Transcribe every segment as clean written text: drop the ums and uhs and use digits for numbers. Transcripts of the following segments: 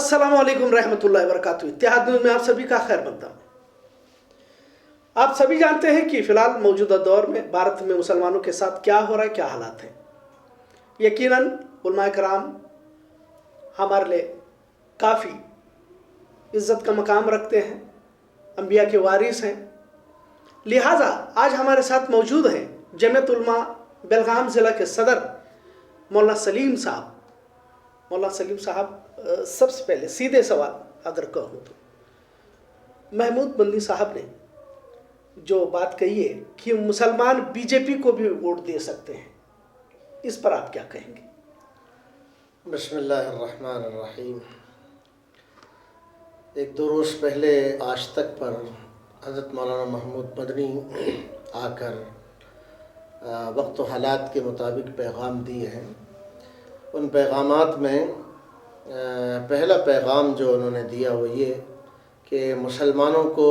अस्सलाम वालेकुम रहमतुल्लाहि व बरकातुहू। इत्तेहाद न्यूज़ में आप सभी का खैर मकदम। आप सभी जानते हैं कि फ़िलहाल मौजूदा दौर में भारत में मुसलमानों के साथ क्या हो रहा है, क्या हालात हैं। यकीनन उलमाए कराम हमारे लिए काफ़ी इज़्ज़त का मकाम रखते हैं, अंबिया के वारिस हैं। लिहाजा आज हमारे साथ मौजूद हैं जमीयत उलमा बेलगाम ज़िला के सदर मौलाना सलीम साहब। मौलाना सलीम साहब, सबसे पहले सीधे सवाल अगर कहूँ तो महमूद बंदी साहब ने जो बात कही है कि मुसलमान बीजेपी को भी वोट दे सकते हैं, इस पर आप क्या कहेंगे? बिस्मिल्लाहिर्रहमानिर्रहीम। एक दो रोज़ पहले आज तक पर हज़रत मौलाना महमूद मदनी आकर वक्त व हालात के मुताबिक पैगाम दिए हैं। उन पैगामात में पहला पैगाम जो उन्होंने दिया वो ये कि मुसलमानों को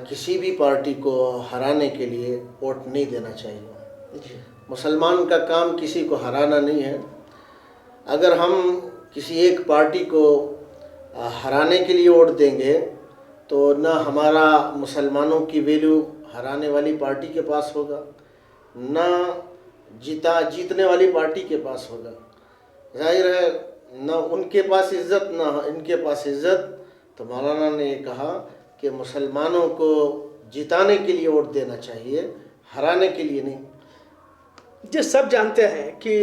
किसी भी पार्टी को हराने के लिए वोट नहीं देना चाहिए। मुसलमान का काम किसी को हराना नहीं है। अगर हम किसी एक पार्टी को हराने के लिए वोट देंगे तो न हमारा मुसलमानों की वैल्यू हराने वाली पार्टी के पास होगा, न जीतने वाली पार्टी के पास होगा। जाहिर है न उनके पास इज़्ज़त न इनके पास इज़्ज़त। तो मौलाना ने ये कहा कि मुसलमानों को जिताने के लिए वोट देना चाहिए, हराने के लिए नहीं। जो सब जानते हैं कि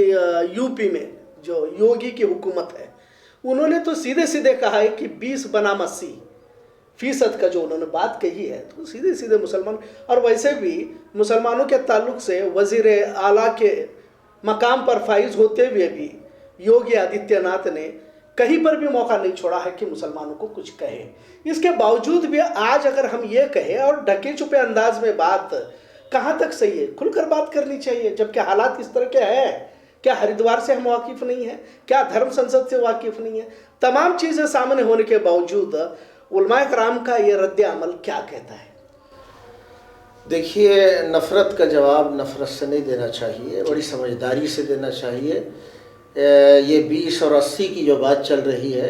यूपी में जो योगी की हुकूमत है, उन्होंने तो सीधे सीधे कहा है कि 20 बनाम 80% का जो उन्होंने बात कही है, तो सीधे सीधे मुसलमान, और वैसे भी मुसलमानों के ताल्लुक से वज़ीर आला के मकाम पर फाइज होते हुए भी योगी आदित्यनाथ ने कहीं पर भी मौका नहीं छोड़ा है कि मुसलमानों को कुछ कहे। इसके बावजूद भी आज अगर हम ये कहें और ढके छुपे अंदाज में बात कहाँ तक सही है? खुलकर बात करनी चाहिए, जबकि हालात इस तरह के हैं। क्या हरिद्वार से हम वाकिफ़ नहीं हैं? क्या धर्म संसद से वाकिफ़ नहीं है? तमाम चीज़ें सामने होने के बावजूद उलमाए कराम का ये रद्द अमल क्या कहता है? देखिए, नफ़रत का जवाब नफ़रत से नहीं देना चाहिए, बड़ी समझदारी से देना चाहिए। ये 20 और 80 की जो बात चल रही है,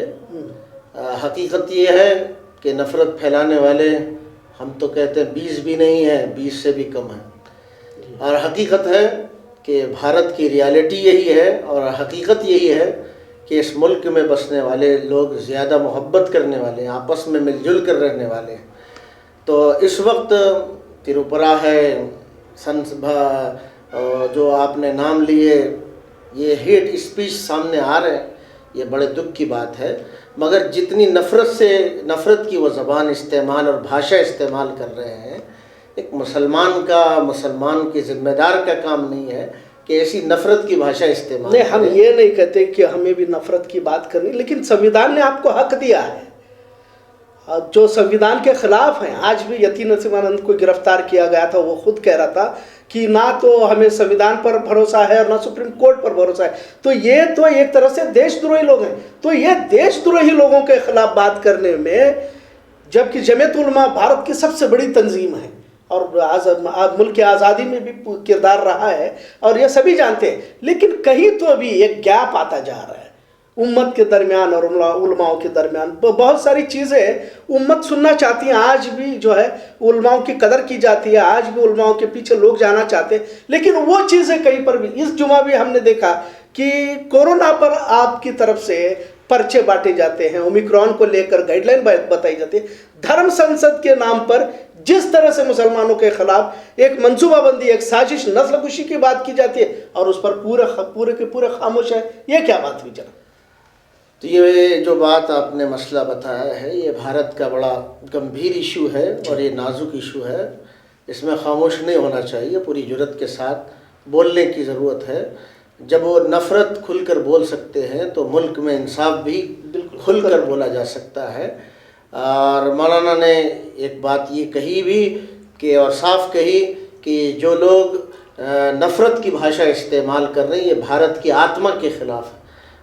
हकीकत ये है कि नफ़रत फैलाने वाले हम तो कहते हैं 20 भी नहीं है, 20 से भी कम है। और हकीकत है कि भारत की रियलिटी यही है और हकीकत यही है कि इस मुल्क में बसने वाले लोग ज़्यादा मोहब्बत करने वाले हैं, आपस में मिलजुल कर रहने वाले हैं। तो इस वक्त तिरुपरा है, जो आपने नाम लिए, ये हेट स्पीच सामने आ रहे हैं, ये बड़े दुख की बात है। मगर जितनी नफ़रत की वो ज़बान इस्तेमाल और भाषा इस्तेमाल कर रहे हैं, एक मुसलमान के ज़िम्मेदार का काम नहीं है कि ऐसी नफ़रत की भाषा इस्तेमाल नहीं, हम ये नहीं कहते कि हमें भी नफ़रत की बात करनी, लेकिन संविधान ने आपको हक दिया है। जो संविधान के खिलाफ हैं, आज भी यतीम नसीमानंद को गिरफ्तार किया गया था, वो खुद कह रहा था कि ना तो हमें संविधान पर भरोसा है और ना सुप्रीम कोर्ट पर भरोसा है। तो ये तो एक तरह से देशद्रोही लोग हैं। तो ये देशद्रोही लोगों के खिलाफ बात करने में, जबकि जमीयत उलमा भारत की सबसे बड़ी तंजीम है और मुल्क की आज़ादी में भी किरदार रहा है और ये सभी जानते हैं, लेकिन कहीं तो अभी एक गैप आता जा रहा है उम्मत के दरमियान और उलमाओं के दरमियान। बहुत सारी चीज़ें उम्मत सुनना चाहती हैं, आज भी जो है उलमाओं की कदर की जाती है, आज भी उलमाओं के पीछे लोग जाना चाहते हैं, लेकिन वो चीज़ें कहीं पर भी, इस जुमा भी हमने देखा कि कोरोना पर आपकी तरफ से पर्चे बांटे जाते हैं, ओमिक्रॉन को लेकर गाइडलाइन बताई जाती है। धर्म संसद के नाम पर जिस तरह से मुसलमानों के खिलाफ एक मंसूबाबंदी, एक साजिश, नस्ल कुशी की बात की जाती है और उस पर पूरे के पूरे खामोश है, ये क्या बात हुई जनाब? तो ये जो बात आपने मसला बताया है, ये भारत का बड़ा गंभीर इशू है और ये नाजुक इशू है। इसमें खामोश नहीं होना चाहिए, पूरी जुर्रत के साथ बोलने की ज़रूरत है। जब वो नफ़रत खुलकर बोल सकते हैं तो मुल्क में इंसाफ भी खुलकर बोला जा सकता है। और मौलाना ने एक बात ये कही भी कि, और साफ कही कि जो लोग नफ़रत की भाषा इस्तेमाल कर रहे हैं, ये भारत की आत्मा के ख़िलाफ़ है।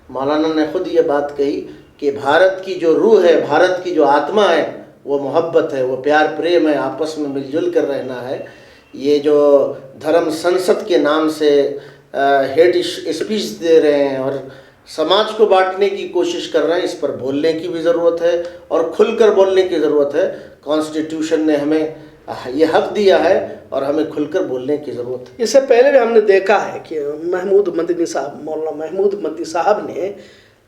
मौलाना ने ख़ुद ये बात कही कि भारत की जो रूह है, भारत की जो आत्मा है, वो मोहब्बत है, वो प्यार प्रेम है, आपस में मिलजुल कर रहना है। ये जो धर्म संसद के नाम से हेट स्पीच दे रहे हैं और समाज को बांटने की कोशिश कर रहे हैं। इस पर बोलने की भी ज़रूरत है और खुलकर बोलने की ज़रूरत है। कॉन्स्टिट्यूशन ने हमें ये हक दिया है और हमें खुलकर बोलने की ज़रूरत है। इससे पहले भी हमने देखा है कि महमूद मदनी साहब, मौलाना महमूद मदनी साहब ने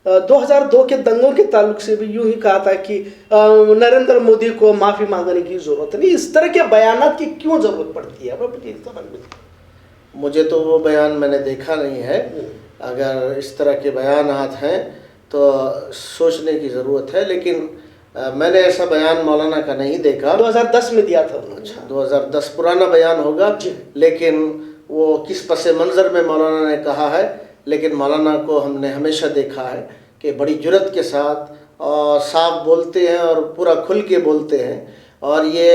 2002 के दंगों के ताल्लुक से भी यूं ही कहा था कि नरेंद्र मोदी को माफ़ी मांगने की ज़रूरत नहीं। इस तरह के बयानात की क्यों ज़रूरत पड़ती है? मुझे तो वो बयान मैंने देखा नहीं है। अगर इस तरह के बयानात हैं तो सोचने की ज़रूरत है, लेकिन मैंने ऐसा बयान मौलाना का नहीं देखा। 2010 में दिया था। अच्छा, 2010 पुराना बयान होगा, लेकिन वो किस पस मंज़र में मौलाना ने कहा है। लेकिन मौलाना को हमने हमेशा देखा है कि बड़ी जुर्रत के साथ और साफ बोलते हैं और पूरा खुल के बोलते हैं और ये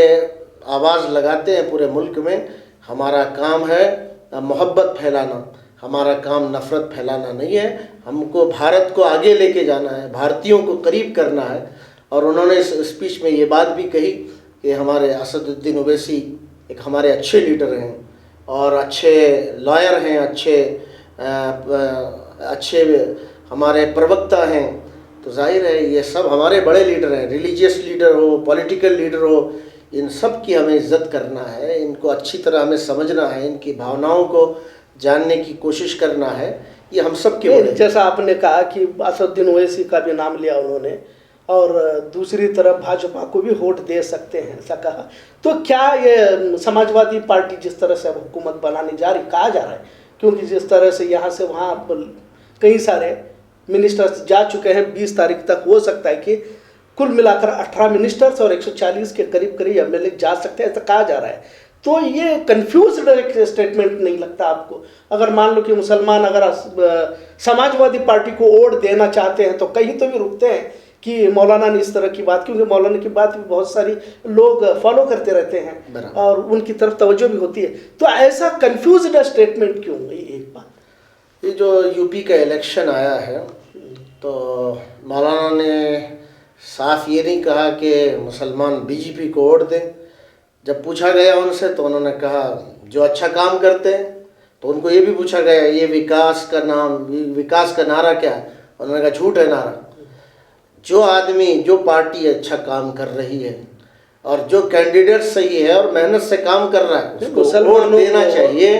आवाज़ लगाते हैं पूरे मुल्क में। हमारा काम है मोहब्बत फैलाना, हमारा काम नफ़रत फैलाना नहीं है। हमको भारत को आगे लेके जाना है, भारतीयों को करीब करना है। और उन्होंने इस स्पीच में ये बात भी कही कि हमारे असदुद्दीन ओवैसी एक हमारे अच्छे लीडर हैं और अच्छे लॉयर हैं, अच्छे हमारे प्रवक्ता हैं। तो जाहिर है ये सब हमारे बड़े लीडर हैं। रिलीजियस लीडर हो, पॉलिटिकल लीडर हो, इन सब की हमें इज़्ज़त करना है, इनको अच्छी तरह हमें समझना है, इनकी भावनाओं को जानने की कोशिश करना है। ये हम सब के बड़े। जैसा आपने कहा कि असदुद्दीन ओवैसी का भी नाम लिया उन्होंने, और दूसरी तरफ भाजपा को भी वोट दे सकते हैं, ऐसा कहा। तो क्या ये समाजवादी पार्टी जिस तरह से अब हुकूमत बनाने जा रही, कहा जा रहा है, क्योंकि जिस तरह से यहाँ से वहाँ कई सारे मिनिस्टर्स जा चुके हैं, 20 तारीख तक हो सकता है कि कुल मिलाकर 18 मिनिस्टर्स और 140 के करीब एमएलए जा सकते हैं, ऐसा कहा जा रहा है। तो ये कन्फ्यूज्ड स्टेटमेंट नहीं लगता आपको? अगर मान लो कि मुसलमान अगर समाजवादी पार्टी को वोट देना चाहते हैं तो कहीं तो भी रुकते हैं कि मौलाना ने इस तरह की बात, क्योंकि मौलाना की बात भी बहुत सारी लोग फॉलो करते रहते हैं और उनकी तरफ तवज्जो भी होती है। तो ऐसा कन्फ्यूज्ड स्टेटमेंट क्यों? एक बात, ये जो यूपी का इलेक्शन आया है तो मौलाना ने साफ ये नहीं कहा कि मुसलमान बीजेपी को वोट दें। जब पूछा गया उनसे तो उन्होंने कहा जो अच्छा काम करते हैं। तो उनको ये भी पूछा गया ये विकास का नारा क्या है? उन्होंने कहा झूठ है नारा। जो आदमी, जो पार्टी अच्छा काम कर रही है और जो कैंडिडेट सही है और मेहनत से काम कर रहा है उसको वोट देना चाहिए।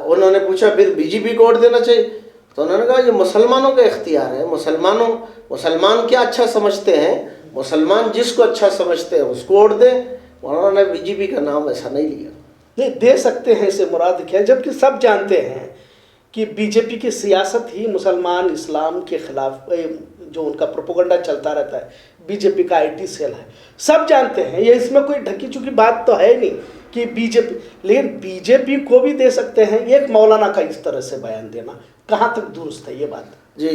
उन्होंने पूछा फिर बीजेपी को वोट देना चाहिए? तो उन्होंने कहा ये मुसलमानों का इख्तियार है। मुसलमान क्या अच्छा समझते हैं, मुसलमान जिसको अच्छा समझते हैं उसको वोट दें। उन्होंने बीजेपी का नाम ऐसा नहीं लिया। नहीं दे सकते हैं, इससे मुराद क्या है? जबकि सब जानते हैं कि बीजेपी की सियासत ही मुसलमान इस्लाम के खिलाफ, जो उनका प्रोपेगेंडा चलता रहता है, बीजेपी का आईटी सेल है, सब जानते हैं। ये इसमें कोई ढकी चुकी बात तो है नहीं कि बीजेपी, लेकिन बीजेपी को भी दे सकते हैं। एक मौलाना का इस तरह से बयान देना कहाँ तक दुरुस्त है ये बात? जी,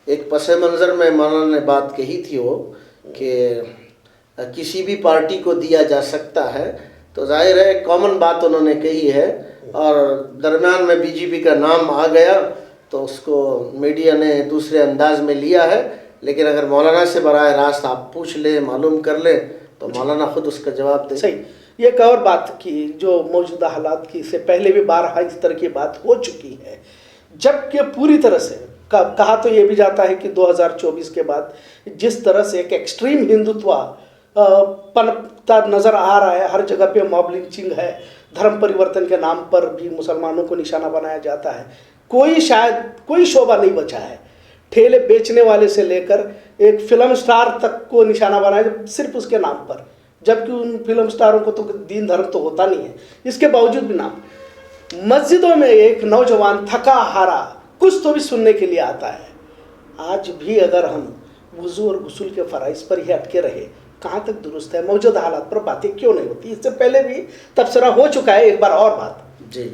एक पसे मंज़र में मौलाना ने बात कही थी वो कि किसी भी पार्टी को दिया जा सकता है। तो जाहिर है कॉमन बात उन्होंने कही है और दरमियान में बीजेपी का नाम आ गया तो उसको मीडिया ने दूसरे अंदाज में लिया है। लेकिन अगर मौलाना से बराह रास्त आप पूछ ले, मालूम कर ले तो मौलाना खुद उसका जवाब दे। सही। एक और बात की जो मौजूदा हालात की, इससे पहले भी बारहा इस तरह की बात हो चुकी है, जबकि पूरी तरह से कहा तो ये भी जाता है कि 2024 के बाद जिस तरह से एक एक्सट्रीम हिंदुत्व पनपता नज़र आ रहा है, हर जगह पे मॉब लिंचिंग है, धर्म परिवर्तन के नाम पर भी मुसलमानों को निशाना बनाया जाता है। शायद कोई शोभा नहीं बचा है, ठेले बेचने वाले से लेकर एक फिल्म स्टार तक को निशाना बनाया सिर्फ उसके नाम पर, जबकि उन फिल्म स्टारों को तो दीन धर्म तो होता नहीं है। इसके बावजूद भी नाम, मस्जिदों में एक नौजवान थका हारा कुछ तो भी सुनने के लिए आता है। आज भी अगर हम वुज़ू और गुस्ल के फ़राइज़ पर ही अटके रहे, कहाँ तक दुरुस्त है? मौजूदा हालात पर बातें क्यों नहीं होती? इससे पहले भी तबसरा हो चुका है। एक बार और बात जी,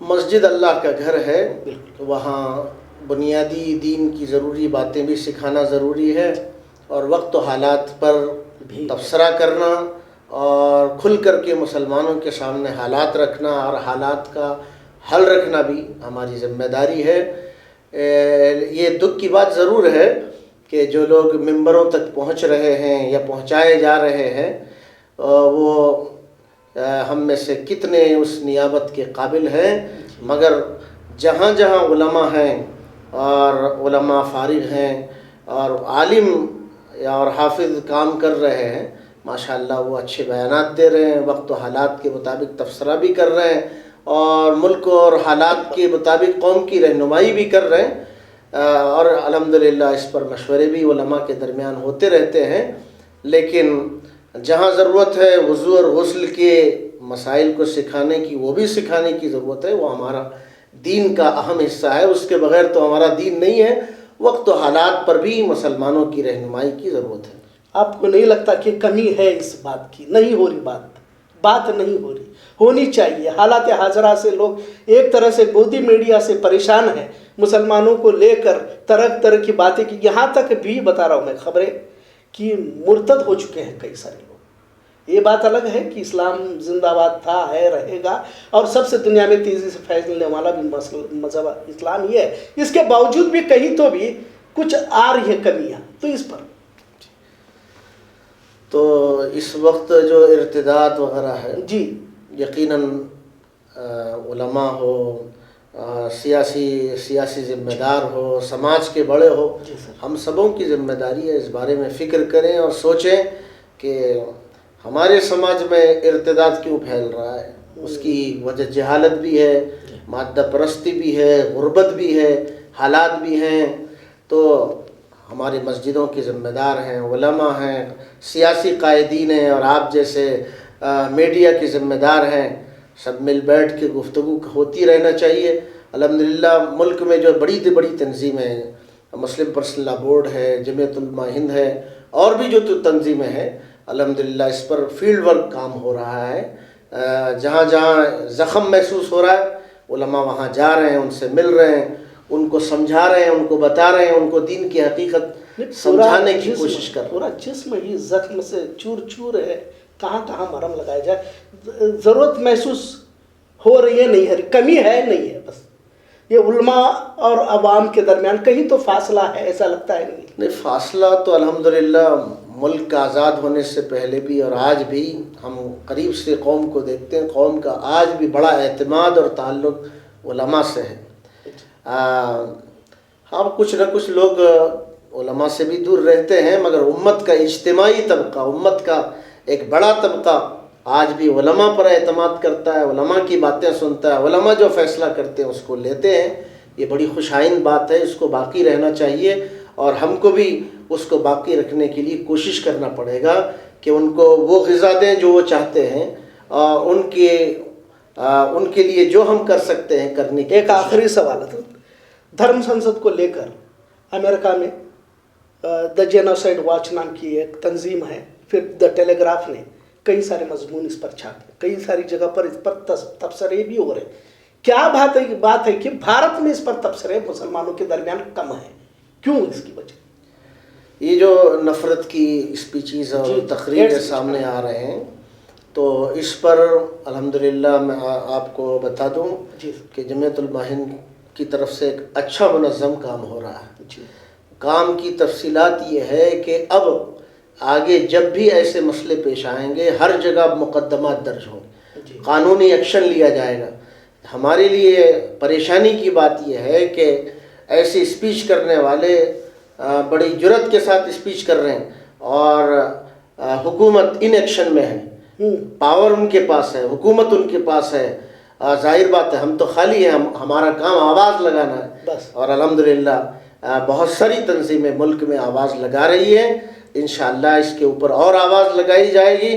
मस्जिद अल्लाह का घर है, वहाँ बुनियादी दीन की ज़रूरी बातें भी सिखाना ज़रूरी है और वक्त और हालात पर भी तबसरा करना और खुल करके मुसलमानों के सामने हालात रखना और हालात का हल रखना भी हमारी ज़िम्मेदारी है। ये दुख की बात ज़रूर है कि जो लोग मिंबरों तक पहुंच रहे हैं या पहुंचाए जा रहे हैं वो हम में से कितने उस नियाबत के काबिल हैं, मगर جہاں جہاں علماء ہیں اور علماء فارغ ہیں اور عالم اور حافظ کام کر رہے ہیں، ماشاءاللہ وہ اچھے بیانات دے رہے ہیں، وقت و حالات کے مطابق تبصرہ بھی کر رہے ہیں اور ملک اور حالات کے مطابق قوم کی رہنمائی بھی کر رہے ہیں، اور الحمدللہ اس پر مشورے بھی علماء کے درمیان ہوتے رہتے ہیں۔ لیکن جہاں ضرورت ہے وضو اور غسل کے مسائل کو سکھانے کی، وہ بھی سکھانے کی ضرورت ہے، وہ ہمارا دین کا اہم حصہ ہے، اس کے بغیر تو ہمارا دین نہیں ہے۔ وقت و حالات پر بھی مسلمانوں کی رہنمائی کی ضرورت ہے۔ آپ کو نہیں لگتا کہ کمی ہے اس بات کی؟ نہیں ہو رہی بات نہیں ہو رہی، ہونی چاہیے۔ حالات حاضرہ سے لوگ ایک طرح سے گودی میڈیا سے پریشان ہیں، مسلمانوں کو لے کر طرح طرح کی باتیں کی، یہاں تک بھی بتا رہا ہوں میں خبریں کہ مرتد ہو چکے ہیں کئی سارے لوگ۔ یہ بات الگ ہے کہ اسلام زندہ باد تھا، ہے، رہے گا، اور سب سے دنیا میں تیزی سے پھیلنے والا بھی مذہب اسلام ہی ہے۔ اس کے باوجود بھی کہیں تو بھی کچھ آ رہی ہے کمیاں، تو اس پر تو اس وقت جو ارتداد وغیرہ ہے، جی یقیناً علماء ہو، سیاسی ذمہ دار ہو، سماج کے بڑے ہو، جی سر، ہم سبوں کی ذمہ داری ہے اس بارے میں فکر کریں اور سوچیں کہ ہمارے سماج میں ارتداد کیوں پھیل رہا ہے۔ اس کی وجہ جہالت بھی ہے، مادہ پرستی بھی ہے، غربت بھی ہے، حالات بھی ہیں۔ تو ہماری مسجدوں کی ذمہ دار ہیں، علماء ہیں، سیاسی قائدین ہیں، اور آپ جیسے میڈیا کی ذمہ دار ہیں۔ سب مل بیٹھ کے گفتگو ہوتی رہنا چاہیے۔ الحمدللہ ملک میں جو بڑی تنظیمیں ہیں، مسلم پرسنل لا بورڈ ہے، جمعیت علماء ہند ہے، اور بھی جو تنظیمیں ہیں، الحمدللہ اس پر فیلڈ ورک کام ہو رہا ہے۔ جہاں جہاں زخم محسوس ہو رہا ہے، علماء وہاں جا رہے ہیں، ان سے مل رہے ہیں، ان کو سمجھا رہے ہیں، ان کو بتا رہے ہیں، ان کو دین کی حقیقت سمجھانے کی کوشش کر رہے ہیں۔ پورا جسم ہی زخم سے چور چور ہے، کہاں کہاں مرہم لگایا جائے۔ ضرورت محسوس ہو رہی ہے، نہیں ہے، کمی ہے نہیں ہے، بس یہ علماء اور عوام کے درمیان کہیں تو فاصلہ ہے، ایسا لگتا ہے نہیں؟ فاصلہ تو الحمدللہ ملک کا آزاد ہونے سے پہلے بھی اور آج بھی ہم قریب سے قوم کو دیکھتے ہیں۔ قوم کا آج بھی بڑا اعتماد اور تعلق علماء سے ہے۔ ہاں کچھ نہ کچھ لوگ علماء سے بھی دور رہتے ہیں، مگر امت کا اجتماعی طبقہ، امت کا ایک بڑا طبقہ آج بھی علماء پر اعتماد کرتا ہے، علماء کی باتیں سنتا ہے، علماء جو فیصلہ کرتے ہیں اس کو لیتے ہیں۔ یہ بڑی خوش آئند بات ہے، اس کو باقی رہنا چاہیے، اور ہم کو بھی اس کو باقی رکھنے کے لیے کوشش کرنا پڑے گا کہ ان کو وہ غذا دیں جو وہ چاہتے ہیں، ان کے لیے جو ہم کر سکتے ہیں کرنے کی۔ ایک آخری سوال ہے، دھرم سنسد کو لے کر امریکہ میں دا جینوسائیڈ واچ نام کی ایک تنظیم ہے، پھر دا ٹیلی گراف نے کئی سارے مضمون اس پر چھاپے، کئی ساری جگہ پر اس پر تبصرے بھی ہو رہے ہیں۔ کیا بات ہے کہ بھارت میں اس پر تبصرے مسلمانوں کے درمیان کم ہیں، کیوں اس کی وجہ؟ یہ جو نفرت کی اسپیچیز اور تقریریں سامنے آ رہے ہیں، تو اس پر الحمدللہ میں آپ کو بتا دوں کہ جمعیت علماء ہند کی طرف سے ایک اچھا منظم کام ہو رہا ہے۔ کام کی تفصیلات یہ ہے کہ اب آگے جب بھی ایسے مسئلے پیش آئیں گے، ہر جگہ مقدمات درج ہوں گے، قانونی ایکشن لیا جائے گا۔ ہمارے لیے پریشانی کی بات یہ ہے کہ ایسی اسپیچ کرنے والے بڑی جرات کے ساتھ اسپیچ کر رہے ہیں، اور حکومت ان ایکشن میں ہے، پاور ان کے پاس ہے، حکومت ان کے پاس ہے۔ ظاہر بات ہے ہم تو خالی ہیں، ہمارا کام آواز لگانا ہے، اور الحمدللہ بہت ساری تنظیمیں ملک میں آواز لگا رہی ہیں۔ انشاءاللہ اس کے اوپر اور آواز لگائی جائے گی،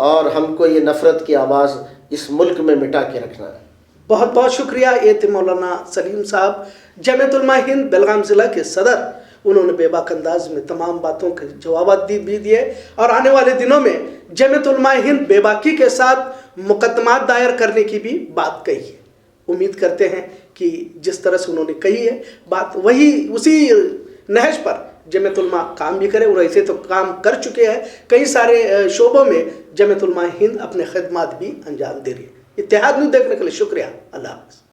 اور ہم کو یہ نفرت کی آواز اس ملک میں مٹا کے رکھنا ہے۔ بہت بہت شکریہ۔ یہ تھے مولانا سلیم صاحب، جمعیت علماء ہند بیلگام ضلع کے صدر۔ انہوں نے بے باک انداز میں تمام باتوں کے جوابات بھی دیے، اور آنے والے دنوں میں جمعیت علماء ہند بے باکی کے ساتھ مقدمات دائر کرنے کی بھی بات کہی ہے۔ امید کرتے ہیں کہ جس طرح سے انہوں نے کہی ہے بات، اسی نہج پر جمعیت علماء کام بھی کرے، اور ایسے تو کام کر چکے ہیں۔ کئی سارے شعبوں میں جمعیت علماء ہند اپنے خدمات بھی انجام دے رہی ہے۔ اتحاد نیوز دیکھنے کے لیے شکریہ۔ اللہ حافظ۔